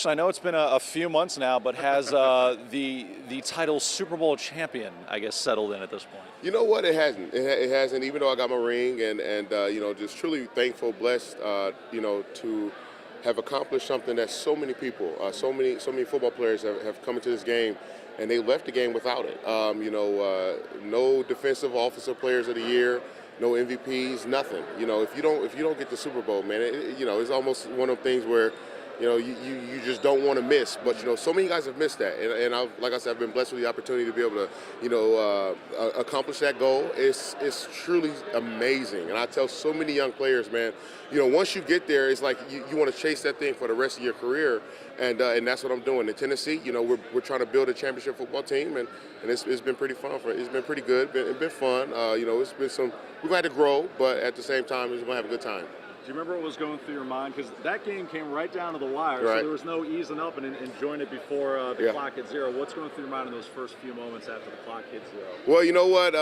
Coach, I know it's been a few months now, but has the title Super Bowl champion, I guess, settled in at this point? You know what? It hasn't. It hasn't. Even though I got my ring, and you know, just truly thankful, blessed, you know, to have accomplished something that so many people, so many football players have come into this game, and they left the game without it. You know, no defensive offensive players of the year, no MVPs, nothing. You know, if you don't get the Super Bowl, man, you know, it's almost one of the things where, you know, you just don't want to miss. But, you know, so many guys have missed that. And like I said, I've been blessed with the opportunity to be able to, you know, accomplish that goal. It's truly amazing. And I tell so many young players, man, you know, once you get there, it's like you want to chase that thing for the rest of your career. And that's what I'm doing. In Tennessee, you know, we're trying to build a championship football team. And it's been pretty fun. It's been pretty good. It's been fun. You know, it's been we've had to grow, but at the same time, we're going to have a good time. Do you remember what was going through your mind? Because that game came right down to the wire, right. So there was no easing up and enjoying it before the clock hit zero. What's going through your mind in those first few moments after the clock hit zero? Well, you know what?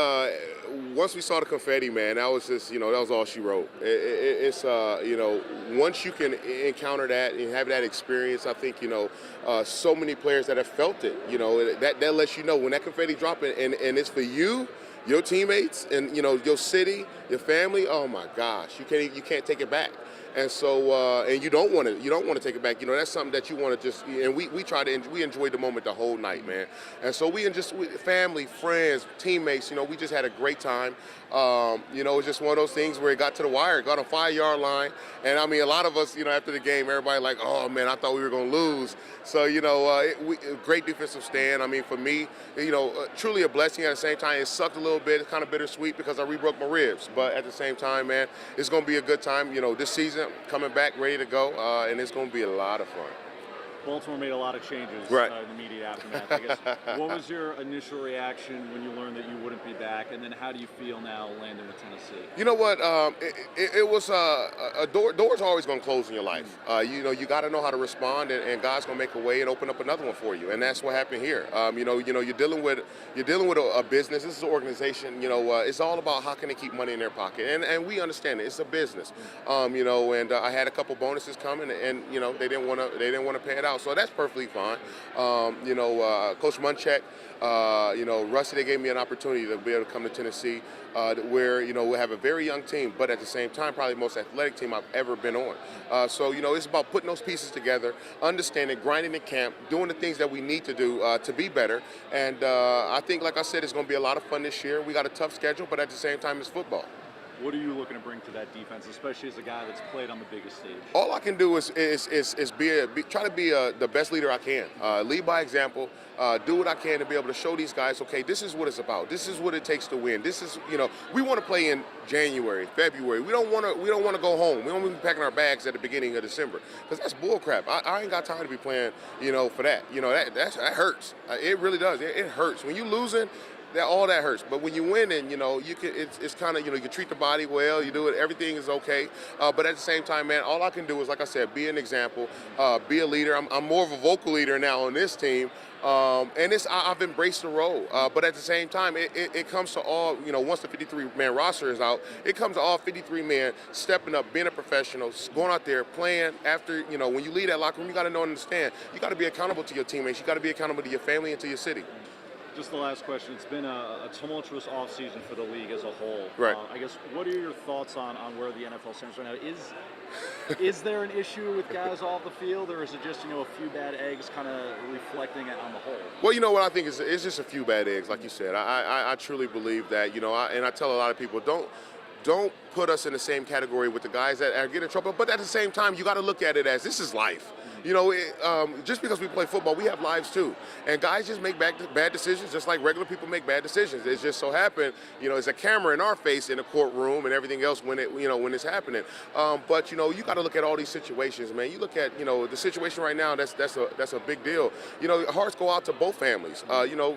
Once we saw the confetti, man, that was just, you know, that was all she wrote. It's you know, once you can encounter that and have that experience, I think, you know, so many players that have felt it, you know, that lets you know when that confetti drops and it's for you, your teammates, and you know, your city, your family. Oh my gosh, you can't take it back. And so and you don't want to take it back. You know, that's something that you want to just. And we enjoyed the moment the whole night, man. And so we family, friends, teammates. You know, we just had a great time. You know, it was just one of those things where it got to the wire, it got on 5-yard line, and I mean, a lot of us, you know, after the game, everybody like, oh man, I thought we were going to lose. So you know, great defensive stand. I mean, for me, you know, truly a blessing. At the same time, it sucked a little bit. It's kind of bittersweet because I re-broke my ribs. But at the same time, man, it's going to be a good time. You know, this season coming back, ready to go, and it's going to be a lot of fun. Baltimore made a lot of changes right. In the immediate aftermath. I guess, what was your initial reaction when you learned that you wouldn't be back, and then how do you feel now landing with Tennessee? You know what? It was doors are always going to close in your life. You know, you got to know how to respond, and God's going to make a way and open up another one for you, and that's what happened here. You know, you're dealing with a business. This is an organization. You know, it's all about how can they keep money in their pocket, and we understand it. It's a business. You know, and I had a couple bonuses coming, and you know, they didn't want to pay it out. So that's perfectly fine. You know, Coach Munchak, you know, Rusty, they gave me an opportunity to be able to come to Tennessee, where, you know, we have a very young team, but at the same time, probably the most athletic team I've ever been on. So, you know, it's about putting those pieces together, understanding, grinding in camp, doing the things that we need to do to be better. And I think, like I said, it's going to be a lot of fun this year. We got a tough schedule, but at the same time, it's football. What are you looking to bring to that defense, especially as a guy that's played on the biggest stage? All I can do is try to be the best leader I can. Lead by example. Do what I can to be able to show these guys, okay, this is what it's about. This is what it takes to win. This is, you know, we want to play in January, February. We don't want to go home. We don't want to be packing our bags at the beginning of December, because that's bull crap. I ain't got time to be playing, you know, for that. You know, that hurts. It really does. It hurts when you losing. All that hurts, but when you win, and you know, you can. It's kind of, you know, you treat the body well. You do it. Everything is okay. But at the same time, man, all I can do is, like I said, be an example, be a leader. I'm more of a vocal leader now on this team, and I've embraced the role. But at the same time, it comes to all, you know, once the 53-man roster is out, it comes to all 53 men stepping up, being a professional, going out there playing. After, you know, when you leave that locker room, you got to know and understand. You got to be accountable to your teammates. You got to be accountable to your family and to your city. Just the last question. It's been a tumultuous offseason for the league as a whole. Right. I guess, what are your thoughts on where the NFL stands right now? Is there an issue with guys off the field, or is it just, you know, a few bad eggs kind of reflecting it on the whole? Well, you know what I think is, it's just a few bad eggs, like you said. I truly believe that, you know, and I tell a lot of people, don't put us in the same category with the guys that are getting in trouble. But at the same time, you got to look at it as this is life. You know, just because we play football, we have lives too. And guys just make bad decisions, just like regular people make bad decisions. It just so happened, you know, there's a camera in our face in the courtroom and everything else when it's happening. But you know, you got to look at all these situations, man. You look at, you know, the situation right now. That's a big deal. You know, hearts go out to both families. You know,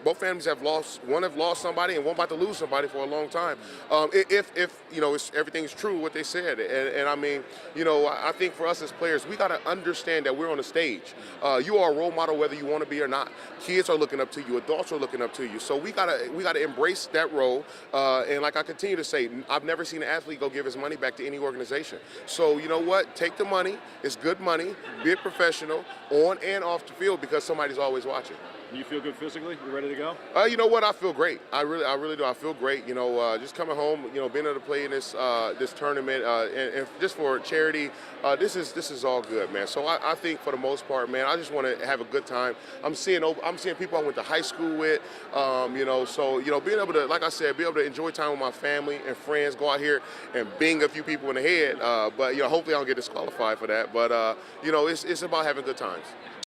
both families have lost. One have lost somebody, and one about to lose somebody for a long time. If you know, everything's true what they said, and I mean, you know, I think for us as players, we got to understand understand that we're on a stage. You are a role model whether you want to be or not. Kids are looking up to you. Adults are looking up to you. So we gotta embrace that role. And like I continue to say, I've never seen an athlete go give his money back to any organization. So you know what? Take the money. It's good money. Be a professional on and off the field because somebody's always watching. You feel good physically? You ready to go? You know what? I feel great. I really do. I feel great. You know, just coming home. You know, being able to play in this this tournament and just for charity. This is all good, man. So I think for the most part, man, I just want to have a good time. I'm seeing people I went to high school with. You know, so you know, being able to, like I said, be able to enjoy time with my family and friends. Go out here and bing a few people in the head. But you know, hopefully I don't get disqualified for that. But you know, it's about having good times.